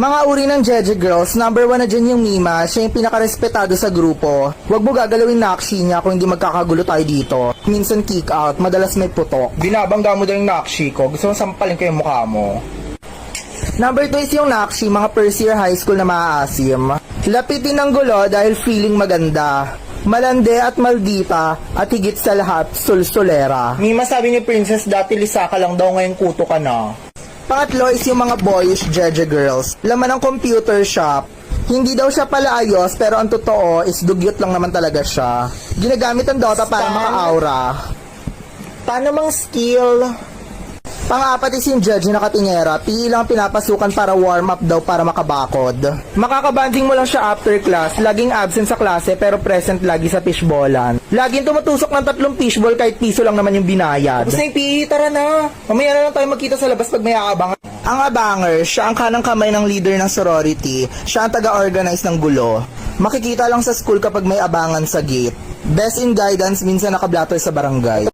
Mga uri ng Jeje Girls, number 1 na dyan yung Mima, siya yung pinakarespetado sa grupo. Huwag mo gagalawin nakshi niya kung hindi magkakagulo tayo dito. Minsan kick out, madalas may putok. Binabangga mo daw yung nakshi ko, gusto mong sampalin ko yung mukha mo. Number 2 is yung nakshi, mga first year high school na maaasim. Lapitin ng gulo dahil feeling maganda. Malande at maldita at higit sa lahat, sulsulera. Mima, sabi ni Princess, dati lisa ka lang daw, ngayon kuto ka na. Pangatlo is yung mga boyish Jeje Girls. Laman ng computer shop. Hindi daw siya pala ayos, pero ang totoo is dugyot lang naman talaga siya. Ginagamit ang Dota para maka-aura. Paano mang skill? Pang-apat is yung Jeje na katingera. PE lang pinapasukan para warm up daw para makabakod. Makakabanding mo lang siya after class. Laging absent sa klase pero present lagi sa fishballan. Laging tumutusok ng 3 fishball kahit piso lang naman yung binayad. Tapos na yung PE, tara na. Mamaya na lang tayo magkita sa labas pag may aabangan. Ang abanger, siya ang kanang kamay ng leader ng sorority. Siya ang taga-organize ng gulo. Makikita lang sa school kapag may abangan sa gate. Best in guidance, minsan nakablatter sa barangay.